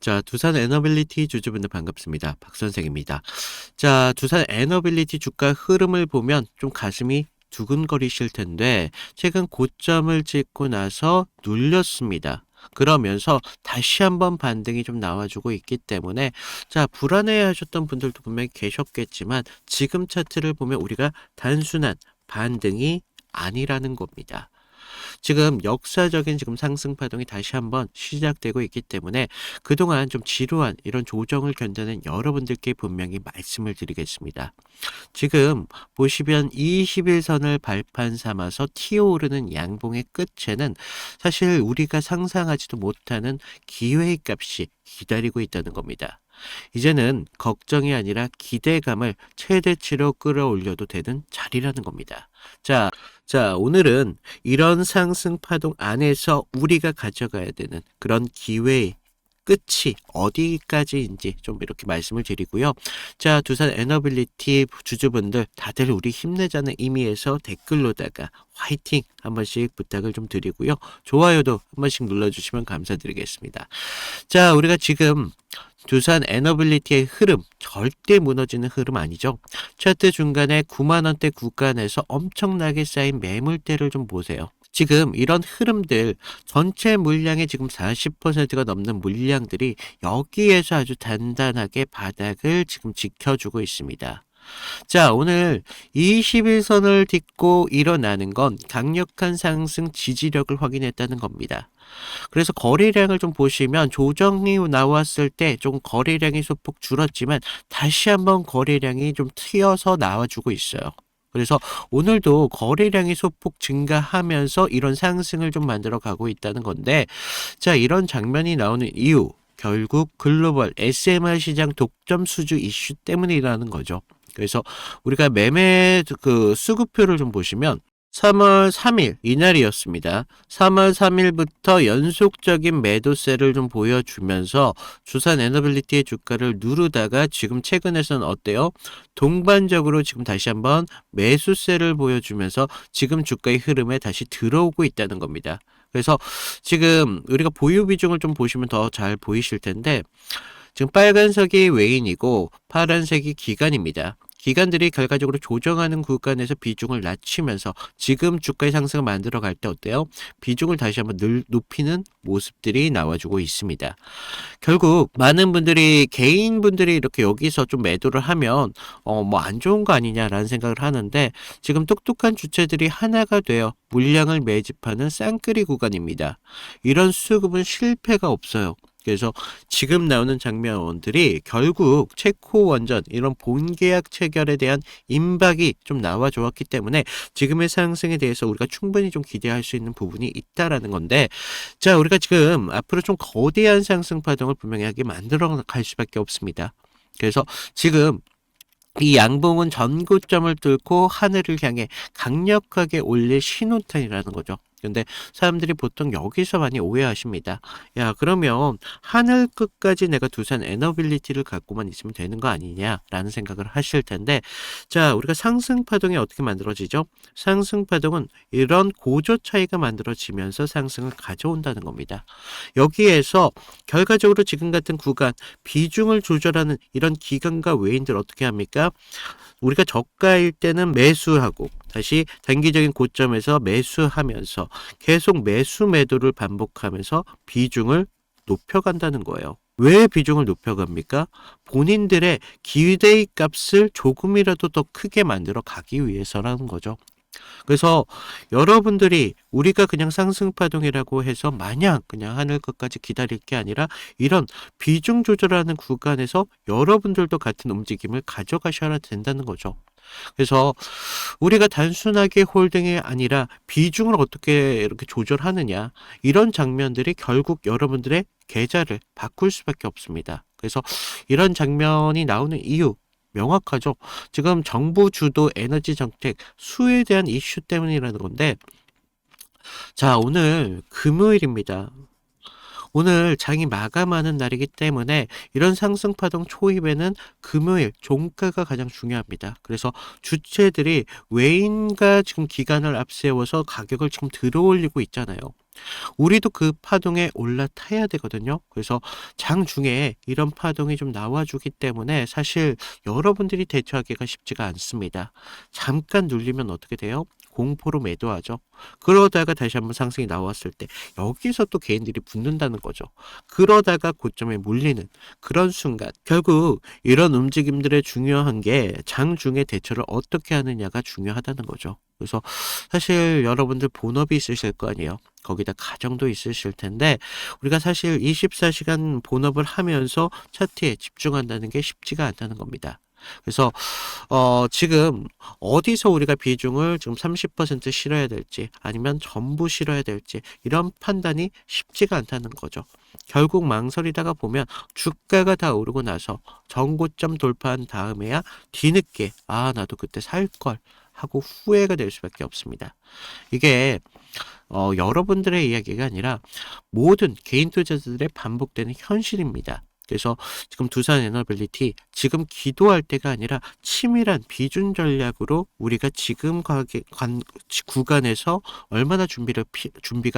자, 두산 에너빌리티 주주분들 반갑습니다. 박 선생입니다. 자, 두산 에너빌리티 주가 흐름을 보면 좀 가슴이 두근거리실 텐데 최근 고점을 찍고 나서 눌렸습니다. 그러면서 다시 한번 반등이 좀 나와주고 있기 때문에 자, 불안해 하셨던 분들도 분명히 계셨겠지만 지금 차트를 보면 우리가 단순한 반등이 아니라는 겁니다. 지금 역사적인 지금 상승 파동이 다시 한번 시작되고 있기 때문에 그동안 좀 지루한 이런 조정을 견뎌낸 여러분들께 분명히 말씀을 드리겠습니다. 지금 보시면 21선을 발판 삼아서 튀어오르는 양봉의 끝에는 사실 우리가 상상하지도 못하는 기회의 값이 기다리고 있다는 겁니다. 이제는 걱정이 아니라 기대감을 최대치로 끌어올려도 되는 자리라는 겁니다. 자, 오늘은 이런 상승 파동 안에서 우리가 가져가야 되는 그런 기회의 끝이 어디까지인지 좀 이렇게 말씀을 드리고요. 자, 두산 에너빌리티 주주분들 다들 우리 힘내자는 의미에서 댓글로다가 화이팅 한 번씩 부탁을 좀 드리고요. 좋아요도 한 번씩 눌러주시면 감사드리겠습니다. 자, 우리가 지금 두산 에너빌리티의 흐름, 절대 무너지는 흐름 아니죠. 차트 중간에 9만원대 구간에서 엄청나게 쌓인 매물대를 좀 보세요. 지금 이런 흐름들 전체 물량의 지금 40%가 넘는 물량들이 여기에서 아주 단단하게 바닥을 지금 지켜주고 있습니다. 자, 오늘 21선을 딛고 일어나는 건 강력한 상승 지지력을 확인했다는 겁니다. 그래서 거래량을 좀 보시면 조정이 나왔을 때 좀 거래량이 소폭 줄었지만 다시 한번 거래량이 좀 튀어서 나와주고 있어요. 그래서 오늘도 거래량이 소폭 증가하면서 이런 상승을 좀 만들어 가고 있다는 건데, 자, 이런 장면이 나오는 이유, 결국 글로벌 SMR 시장 독점 수주 이슈 때문이라는 거죠. 그래서 우리가 매매 그 수급표를 좀 보시면 3월 3일 이날이었습니다. 3월 3일부터 연속적인 매도세를 좀 보여주면서 두산 에너빌리티의 주가를 누르다가 지금 최근에서는 어때요? 동반적으로 지금 다시 한번 매수세를 보여주면서 지금 주가의 흐름에 다시 들어오고 있다는 겁니다. 그래서 지금 우리가 보유 비중을 좀 보시면 더 잘 보이실 텐데 지금 빨간색이 외인이고 파란색이 기관입니다. 기관들이 결과적으로 조정하는 구간에서 비중을 낮추면서 지금 주가의 상승을 만들어 갈 때 어때요? 비중을 다시 한번 높이는 모습들이 나와주고 있습니다. 결국 많은 분들이 개인분들이 이렇게 여기서 좀 매도를 하면 뭐 안 좋은 거 아니냐라는 생각을 하는데 지금 똑똑한 주체들이 하나가 되어 물량을 매집하는 쌍끌이 구간입니다. 이런 수급은 실패가 없어요. 그래서 지금 나오는 장면들이 결국 체코 원전 이런 본계약 체결에 대한 임박이 좀 나와 좋았기 때문에 지금의 상승에 대해서 우리가 충분히 좀 기대할 수 있는 부분이 있다라는 건데, 자, 우리가 지금 앞으로 좀 거대한 상승 파동을 분명히 하게 만들어 갈 수밖에 없습니다. 그래서 지금 이 양봉은 전고점을 뚫고 하늘을 향해 강력하게 올릴 신호탄이라는 거죠. 근데 사람들이 보통 여기서 많이 오해하십니다. 야, 그러면 하늘 끝까지 내가 두산 에너빌리티를 갖고만 있으면 되는 거 아니냐라는 생각을 하실 텐데, 자, 우리가 상승 파동이 어떻게 만들어지죠? 상승 파동은 이런 고조 차이가 만들어지면서 상승을 가져온다는 겁니다. 여기에서 결과적으로 지금 같은 구간 비중을 조절하는 이런 기관과 외인들 어떻게 합니까? 우리가 저가일 때는 매수하고 다시 단기적인 고점에서 매수하면서 계속 매수 매도를 반복하면서 비중을 높여간다는 거예요. 왜 비중을 높여갑니까? 본인들의 기대의 값을 조금이라도 더 크게 만들어 가기 위해서라는 거죠. 그래서 여러분들이 우리가 그냥 상승파동이라고 해서 마냥 그냥 하늘 끝까지 기다릴 게 아니라 이런 비중 조절하는 구간에서 여러분들도 같은 움직임을 가져가셔야 된다는 거죠. 그래서 우리가 단순하게 홀딩이 아니라 비중을 어떻게 이렇게 조절하느냐, 이런 장면들이 결국 여러분들의 계좌를 바꿀 수밖에 없습니다. 그래서 이런 장면이 나오는 이유 명확하죠. 지금 정부 주도 에너지 정책 수에 대한 이슈 때문이라는 건데, 자, 오늘 금요일입니다. 오늘 장이 마감하는 날이기 때문에 이런 상승 파동 초입에는 금요일 종가가 가장 중요합니다. 그래서 주체들이 외인과 지금 기간을 앞세워서 가격을 지금 들어올리고 있잖아요. 우리도 그 파동에 올라타야 되거든요. 그래서 장중에 이런 파동이 좀 나와주기 때문에 사실 여러분들이 대처하기가 쉽지가 않습니다. 잠깐 눌리면 어떻게 돼요? 공포로 매도하죠. 그러다가 다시 한번 상승이 나왔을 때 여기서 또 개인들이 붙는다는 거죠. 그러다가 고점에 몰리는 그런 순간, 결국 이런 움직임들의 중요한 게 장중에 대처를 어떻게 하느냐가 중요하다는 거죠. 그래서 사실 여러분들 본업이 있으실 거 아니에요. 거기다 가정도 있으실 텐데 우리가 사실 24시간 본업을 하면서 차트에 집중한다는 게 쉽지가 않다는 겁니다. 그래서 지금 어디서 우리가 비중을 지금 30% 실어야 될지 아니면 전부 실어야 될지 이런 판단이 쉽지가 않다는 거죠. 결국 망설이다가 보면 주가가 다 오르고 나서 전고점 돌파한 다음에야 뒤늦게 나도 그때 살 걸 하고 후회가 될 수밖에 없습니다. 이게 여러분들의 이야기가 아니라 모든 개인 투자자들의 반복되는 현실입니다. 그래서 지금 두산 에너빌리티 지금 기도할 때가 아니라 치밀한 비중 전략으로 우리가 지금 구간에서 얼마나 준비가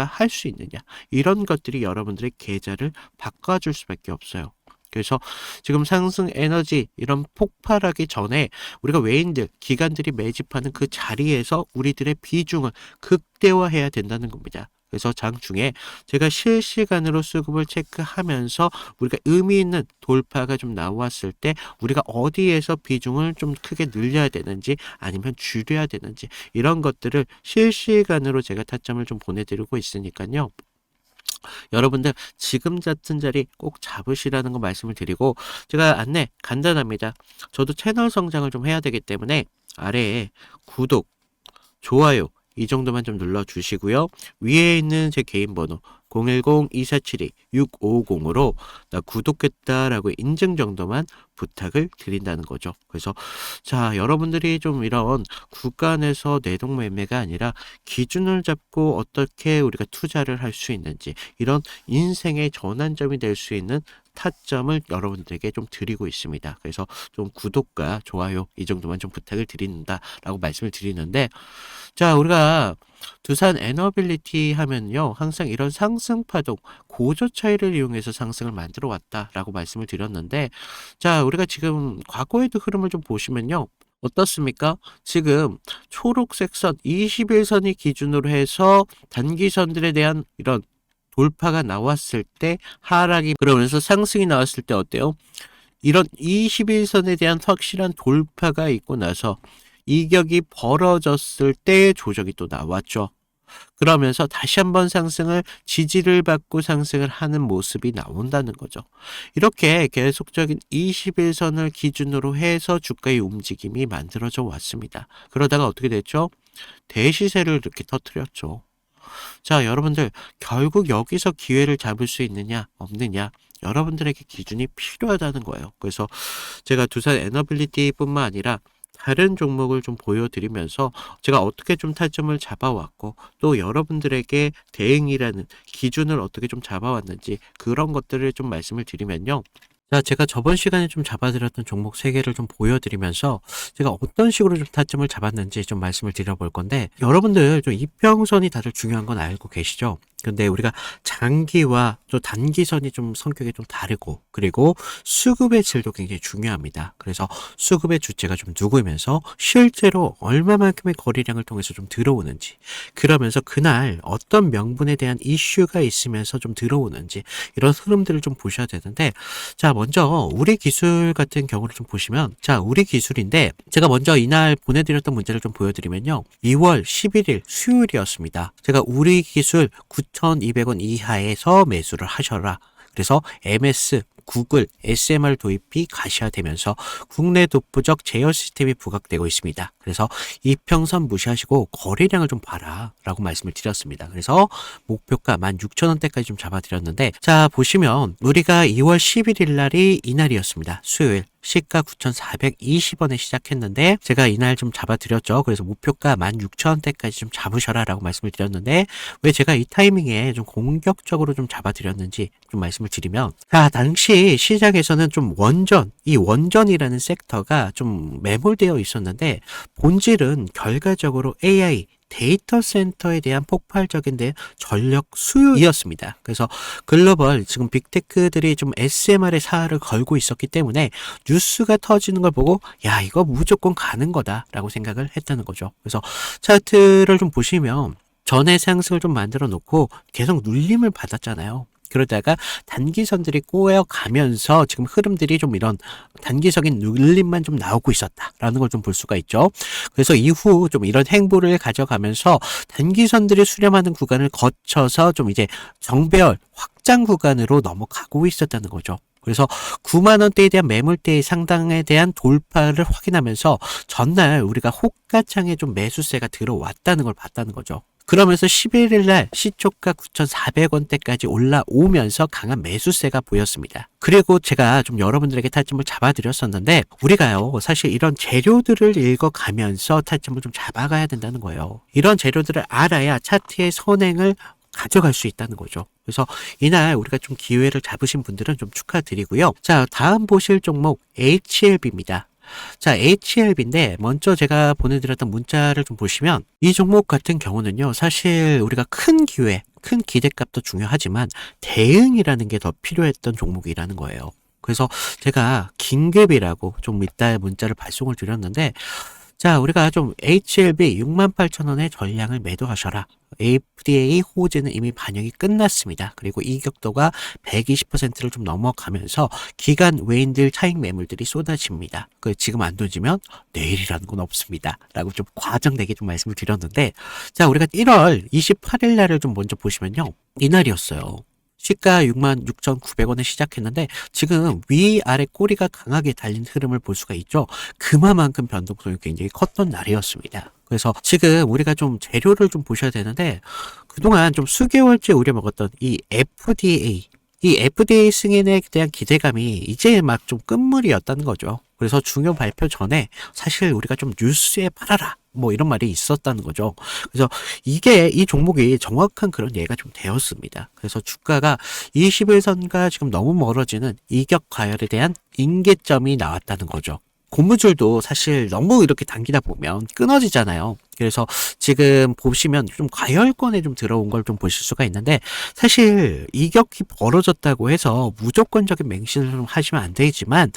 할 수 있느냐, 이런 것들이 여러분들의 계좌를 바꿔줄 수밖에 없어요. 그래서 지금 상승 에너지 이런 폭발하기 전에 우리가 외인들, 기관들이 매집하는 그 자리에서 우리들의 비중을 극대화해야 된다는 겁니다. 그래서 장중에 제가 실시간으로 수급을 체크하면서 우리가 의미 있는 돌파가 좀 나왔을 때 우리가 어디에서 비중을 좀 크게 늘려야 되는지 아니면 줄여야 되는지 이런 것들을 실시간으로 제가 타점을 좀 보내드리고 있으니까요. 여러분들 지금 같은 자리 꼭 잡으시라는 거 말씀을 드리고, 제가 안내 간단합니다. 저도 채널 성장을 좀 해야 되기 때문에 아래에 구독, 좋아요 이 정도만 좀 눌러주시고요. 위에 있는 제 개인 번호 010-2472-6550으로 나 구독했다라고 인증 정도만 부탁을 드린다는 거죠. 그래서 자, 여러분들이 좀 이런 구간에서 내동 매매가 아니라 기준을 잡고 어떻게 우리가 투자를 할 수 있는지, 이런 인생의 전환점이 될 수 있는 타점을 여러분들에게 좀 드리고 있습니다. 그래서 좀 구독과 좋아요 이 정도만 좀 부탁을 드린다라고 말씀을 드리는데, 자, 우리가 두산 에너빌리티 하면요 항상 이런 상승 파동, 고저 차이를 이용해서 상승을 만들어 왔다라고 말씀을 드렸는데, 자, 우리가 지금 과거에도 흐름을 좀 보시면요 어떻습니까? 지금 초록색 선 21선이 기준으로 해서 단기선들에 대한 이런 돌파가 나왔을 때 하락이, 그러면서 상승이 나왔을 때 어때요? 이런 21선에 대한 확실한 돌파가 있고 나서 이격이 벌어졌을 때 조정이 또 나왔죠. 그러면서 다시 한번 상승을 지지를 받고 상승을 하는 모습이 나온다는 거죠. 이렇게 계속적인 21선을 기준으로 해서 주가의 움직임이 만들어져 왔습니다. 그러다가 어떻게 됐죠? 대시세를 이렇게 터뜨렸죠. 자, 여러분들 결국 여기서 기회를 잡을 수 있느냐 없느냐, 여러분들에게 기준이 필요하다는 거예요. 그래서 제가 두산 에너빌리티 뿐만 아니라 다른 종목을 좀 보여드리면서 제가 어떻게 좀 타점을 잡아왔고 또 여러분들에게 대응이라는 기준을 어떻게 좀 잡아왔는지 그런 것들을 좀 말씀을 드리면요. 자, 제가 저번 시간에 좀 잡아드렸던 종목 3개를 좀 보여드리면서 제가 어떤 식으로 좀 타점을 잡았는지 좀 말씀을 드려볼 건데, 여러분들 좀 이평선이 다들 중요한 건 알고 계시죠? 근데 우리가 장기와 또 단기선이 좀 성격이 좀 다르고, 그리고 수급의 질도 굉장히 중요합니다. 그래서 수급의 주체가 좀 누구면서 실제로 얼마만큼의 거래량을 통해서 좀 들어오는지, 그러면서 그날 어떤 명분에 대한 이슈가 있으면서 좀 들어오는지, 이런 흐름들을 좀 보셔야 되는데, 자, 먼저 우리 기술 같은 경우를 좀 보시면, 자, 우리 기술인데 제가 먼저 이날 보내드렸던 문제를 좀 보여드리면요, 2월 11일 수요일이었습니다. 제가 우리 기술 9,200원 이하에서 매수를 하셔라. 그래서 MS, 구글, SMR 도입이 가시화되면서 국내 독보적 제어 시스템이 부각되고 있습니다. 그래서 이평선 무시하시고 거래량을 좀 봐라 라고 말씀을 드렸습니다. 그래서 목표가 16,000원대까지 좀 잡아드렸는데, 자, 보시면 우리가 2월 11일 날이 이날이었습니다. 수요일. 시가 9,420원에 시작했는데 제가 이날 좀 잡아드렸죠. 그래서 목표가 16,000원대까지 좀 잡으셔라 라고 말씀을 드렸는데 왜 제가 이 타이밍에 좀 공격적으로 좀 잡아드렸는지 좀 말씀을 드리면, 자, 당시 시장에서는 좀 이 원전이라는 섹터가 좀 매몰되어 있었는데 본질은 결과적으로 AI 데이터 센터에 대한 폭발적인 전력 수요이었습니다. 그래서 글로벌 지금 빅테크들이 좀 SMR의 사활을 걸고 있었기 때문에 뉴스가 터지는 걸 보고 야, 이거 무조건 가는 거다라고 생각을 했다는 거죠. 그래서 차트를 좀 보시면 전에 상승을 좀 만들어 놓고 계속 눌림을 받았잖아요. 그러다가 단기선들이 꼬여가면서 지금 흐름들이 좀 이런 단기적인 눌림만 좀 나오고 있었다라는 걸 좀 볼 수가 있죠. 그래서 이후 좀 이런 행보를 가져가면서 단기선들이 수렴하는 구간을 거쳐서 좀 이제 정배열 확장 구간으로 넘어가고 있었다는 거죠. 그래서 9만 원대에 대한 매물대의 상당에 대한 돌파를 확인하면서 전날 우리가 호가창에 좀 매수세가 들어왔다는 걸 봤다는 거죠. 그러면서 11일 날 시초가 9,400원대까지 올라오면서 강한 매수세가 보였습니다. 그리고 제가 좀 여러분들에게 타점을 잡아드렸었는데 우리가요, 사실 이런 재료들을 읽어가면서 타점을 좀 잡아가야 된다는 거예요. 이런 재료들을 알아야 차트의 선행을 가져갈 수 있다는 거죠. 그래서 이날 우리가 좀 기회를 잡으신 분들은 좀 축하드리고요. 자, 다음 보실 종목 HLB입니다. 자, HLB인데 먼저 제가 보내드렸던 문자를 좀 보시면 이 종목 같은 경우는요, 사실 우리가 큰 기회, 큰 기대값도 중요하지만 대응이라는 게 더 필요했던 종목이라는 거예요. 그래서 제가 긴급이라고 좀 이따 문자를 발송을 드렸는데, 자, 우리가 좀 HLB 68,000원에 전량을 매도하셔라. FDA 호재는 이미 반영이 끝났습니다. 그리고 이격도가 120%를 좀 넘어가면서 기간 외인들 차익 매물들이 쏟아집니다. 지금 안 던지면 내일이라는 건 없습니다. 라고 좀 과장되게 좀 말씀을 드렸는데, 자, 우리가 1월 28일 날을 좀 먼저 보시면요, 이날이었어요. 시가 66,900원에 시작했는데 지금 위아래 꼬리가 강하게 달린 흐름을 볼 수가 있죠. 그만큼 변동성이 굉장히 컸던 날이었습니다. 그래서 지금 우리가 좀 재료를 좀 보셔야 되는데 그동안 좀 수개월째 우려먹었던 이 FDA 승인에 대한 기대감이 이제 막 좀 끝물이었다는 거죠. 그래서 중요 발표 전에 사실 우리가 좀 뉴스에 팔아라 뭐 이런 말이 있었다는 거죠. 그래서 이 종목이 정확한 그런 예가 좀 되었습니다. 그래서 주가가 21선과 지금 너무 멀어지는 이격 과열에 대한 임계점이 나왔다는 거죠. 고무줄도 사실 너무 이렇게 당기다 보면 끊어지잖아요. 그래서 지금 보시면 좀 과열권에 좀 들어온 걸 좀 보실 수가 있는데 사실 이격이 벌어졌다고 해서 무조건적인 맹신을 좀 하시면 안 되지만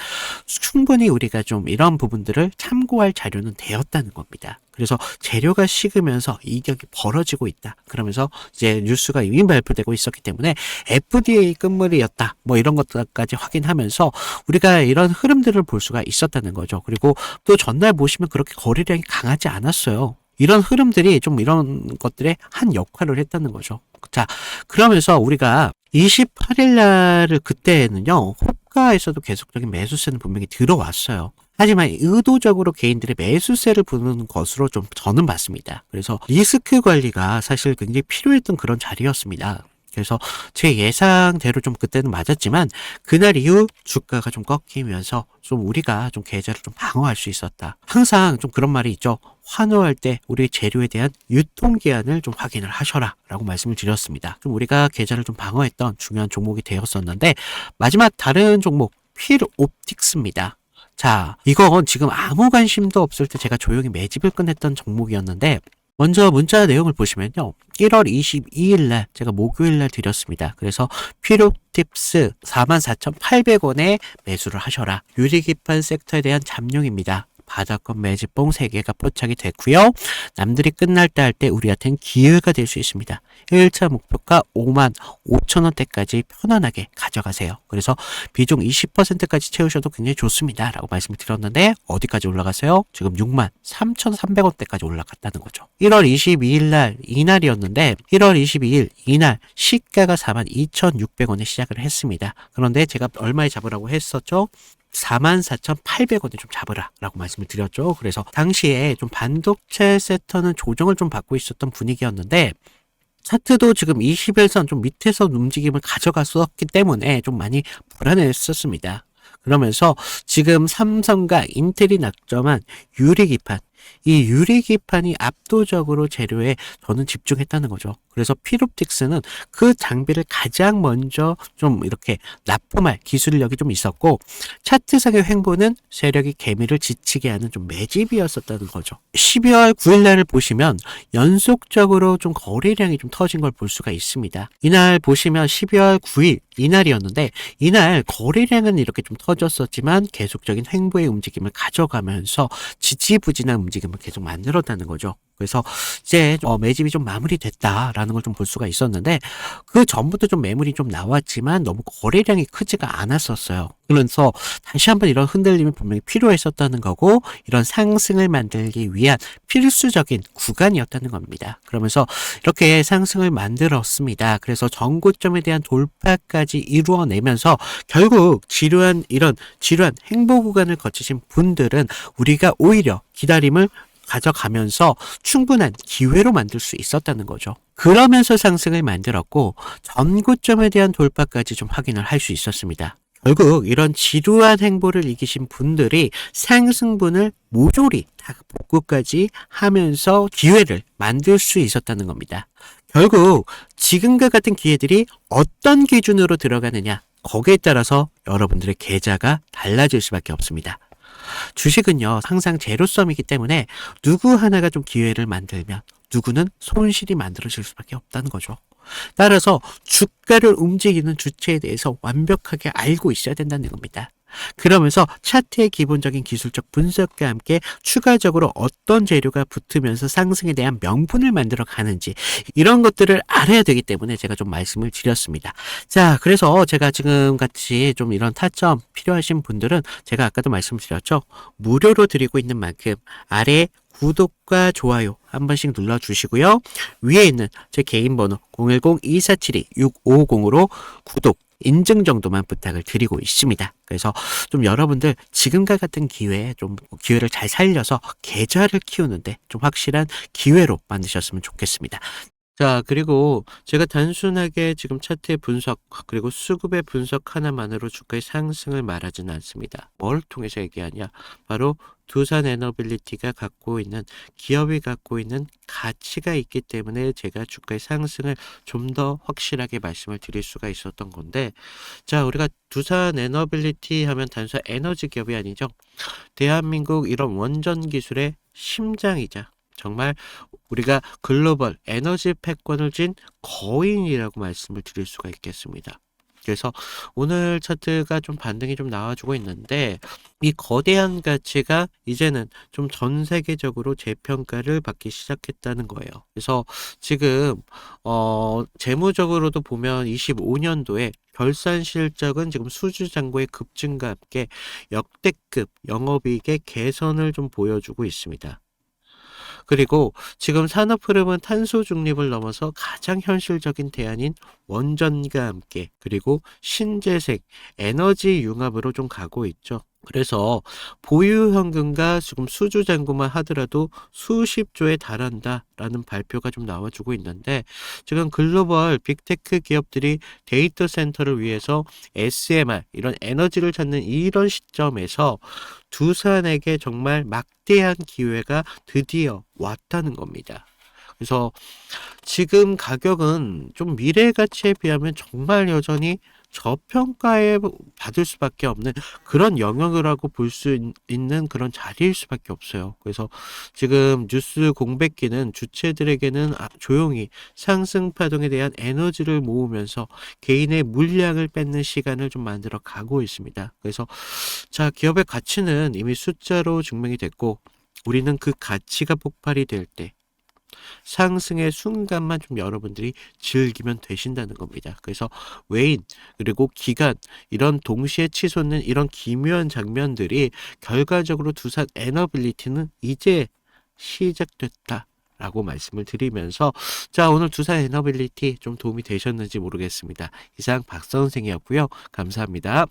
충분히 우리가 좀 이런 부분들을 참고할 자료는 되었다는 겁니다. 그래서 재료가 식으면서 이격이 벌어지고 있다. 그러면서 이제 뉴스가 이미 발표되고 있었기 때문에 FDA 끝물이었다. 뭐 이런 것까지 확인하면서 우리가 이런 흐름들을 볼 수가 있었다는 거죠. 그리고 또 전날 보시면 그렇게 거래량이 강하지 않았어요. 이런 흐름들이 좀 이런 것들의 한 역할을 했다는 거죠. 자, 그러면서 우리가 28일 날을 그때는요, 호가에서도 계속적인 매수세는 분명히 들어왔어요. 하지만 의도적으로 개인들의 매수세를 부르는 것으로 좀 저는 봤습니다. 그래서 리스크 관리가 사실 굉장히 필요했던 그런 자리였습니다. 그래서 제 예상대로 좀 그때는 맞았지만 그날 이후 주가가 좀 꺾이면서 좀 우리가 좀 계좌를 좀 방어할 수 있었다. 항상 좀 그런 말이 있죠. 환호할 때 우리 재료에 대한 유통기한을 좀 확인을 하셔라 라고 말씀을 드렸습니다. 좀 우리가 계좌를 좀 방어했던 중요한 종목이 되었었는데 마지막 다른 종목 필옵틱스입니다. 자, 이건 지금 아무 관심도 없을 때 제가 조용히 매집을 끝냈던 종목이었는데 먼저 문자 내용을 보시면요. 1월 22일 날 제가 목요일 날 드렸습니다. 그래서 필옵틱스 44,800원에 매수를 하셔라. 유리기판 섹터에 대한 잠룡입니다. 바닥권 매집봉 3개가 포착이 됐고요. 남들이 끝날 때 할 때 우리한테는 기회가 될 수 있습니다. 1차 목표가 55,000원대까지 편안하게 가져가세요. 그래서 비중 20%까지 채우셔도 굉장히 좋습니다. 라고 말씀을 드렸는데 어디까지 올라갔어요? 지금 63,300원대까지 올라갔다는 거죠. 1월 22일 날 이날이었는데 1월 22일 이날 시가가 42,600원에 시작을 했습니다. 그런데 제가 얼마에 잡으라고 했었죠? 44,800원에 좀 잡으라 라고 말씀을 드렸죠. 그래서 당시에 좀 반도체 섹터는 조정을 좀 받고 있었던 분위기였는데 차트도 지금 21선 좀 밑에서 움직임을 가져갔었기 때문에 좀 많이 불안했었습니다. 그러면서 지금 삼성과 인텔이 낙점한 유리기판, 이 유리기판이 압도적으로 재료에 저는 집중했다는 거죠. 그래서 필옵틱스는 그 장비를 가장 먼저 좀 이렇게 납품할 기술력이 좀 있었고, 차트상의 횡보는 세력이 개미를 지치게 하는 좀 매집이었었다는 거죠. 12월 9일 날을 보시면 연속적으로 좀 거래량이 좀 터진 걸 볼 수가 있습니다. 이날 보시면 12월 9일 이날이었는데, 이날 거래량은 이렇게 좀 터졌었지만 계속적인 횡보의 움직임을 가져가면서 지지부진한 움직임을 계속 만들었다는 거죠. 그래서 이제 매집이 좀 마무리됐다라는 걸 좀 볼 수가 있었는데, 그 전부터 좀 매물이 좀 나왔지만 너무 거래량이 크지가 않았었어요. 그래서 다시 한번 이런 흔들림이 분명히 필요했었다는 거고, 이런 상승을 만들기 위한 필수적인 구간이었다는 겁니다. 그러면서 이렇게 상승을 만들었습니다. 그래서 전고점에 대한 돌파까지 이루어내면서 결국 지루한 행보 구간을 거치신 분들은 우리가 오히려 기다림을 가져가면서 충분한 기회로 만들 수 있었다는 거죠. 그러면서 상승을 만들었고, 전고점에 대한 돌파까지 좀 확인을 할 수 있었습니다. 결국 이런 지루한 행보를 이기신 분들이 상승분을 모조리 다 복구까지 하면서 기회를 만들 수 있었다는 겁니다. 결국 지금과 같은 기회들이 어떤 기준으로 들어가느냐, 거기에 따라서 여러분들의 계좌가 달라질 수밖에 없습니다. 주식은요, 항상 제로섬이기 때문에 누구 하나가 좀 기회를 만들면 누구는 손실이 만들어질 수밖에 없다는 거죠. 따라서 주가를 움직이는 주체에 대해서 완벽하게 알고 있어야 된다는 겁니다. 그러면서 차트의 기본적인 기술적 분석과 함께 추가적으로 어떤 재료가 붙으면서 상승에 대한 명분을 만들어 가는지, 이런 것들을 알아야 되기 때문에 제가 좀 말씀을 드렸습니다. 자, 그래서 제가 지금 같이 좀 이런 타점 필요하신 분들은 제가 아까도 말씀드렸죠. 무료로 드리고 있는 만큼 아래 구독과 좋아요 한 번씩 눌러주시고요. 위에 있는 제 개인 번호 010-2472-6550으로 구독, 인증 정도만 부탁을 드리고 있습니다. 그래서 좀 여러분들 지금과 같은 기회에 좀 기회를 잘 살려서 계좌를 키우는데 좀 확실한 기회로 만드셨으면 좋겠습니다. 자, 그리고 제가 단순하게 지금 차트의 분석, 그리고 수급의 분석 하나만으로 주가의 상승을 말하지는 않습니다. 뭘 통해서 얘기하냐? 바로 두산 에너빌리티가 갖고 있는, 기업이 갖고 있는 가치가 있기 때문에 제가 주가의 상승을 좀 더 확실하게 말씀을 드릴 수가 있었던 건데, 자, 우리가 두산 에너빌리티 하면 단순 에너지 기업이 아니죠. 대한민국 이런 원전 기술의 심장이자 정말 우리가 글로벌 에너지 패권을 쥔 거인이라고 말씀을 드릴 수가 있겠습니다. 그래서 오늘 차트가 좀 반등이 좀 나와주고 있는데, 이 거대한 가치가 이제는 좀 전 세계적으로 재평가를 받기 시작했다는 거예요. 그래서 지금 재무적으로도 보면 25년도에 결산 실적은 지금 수주잔고의 급증과 함께 역대급 영업이익의 개선을 좀 보여주고 있습니다. 그리고 지금 산업 흐름은 탄소 중립을 넘어서 가장 현실적인 대안인 원전과 함께, 그리고 신재생, 에너지 융합으로 좀 가고 있죠. 그래서 보유 현금과 지금 수주 잔고만 하더라도 수십 조에 달한다라는 발표가 좀 나와주고 있는데, 지금 글로벌 빅테크 기업들이 데이터 센터를 위해서 SMR, 이런 에너지를 찾는 이런 시점에서 두산에게 정말 막대한 기회가 드디어 왔다는 겁니다. 그래서 지금 가격은 좀 미래 가치에 비하면 정말 여전히 저평가에 받을 수밖에 없는 그런 영역이라고 볼 수 있는 그런 자리일 수밖에 없어요. 그래서 지금 뉴스 공백기는 주체들에게는 조용히 상승 파동에 대한 에너지를 모으면서 개인의 물량을 뺏는 시간을 좀 만들어 가고 있습니다. 그래서 자, 기업의 가치는 이미 숫자로 증명이 됐고, 우리는 그 가치가 폭발이 될 때 상승의 순간만 좀 여러분들이 즐기면 되신다는 겁니다. 그래서 외인, 그리고 기간, 이런 동시에 치솟는 이런 기묘한 장면들이 결과적으로 두산 에너빌리티는 이제 시작됐다 라고 말씀을 드리면서, 자, 오늘 두산 에너빌리티 좀 도움이 되셨는지 모르겠습니다. 이상 박 선생이었고요. 감사합니다.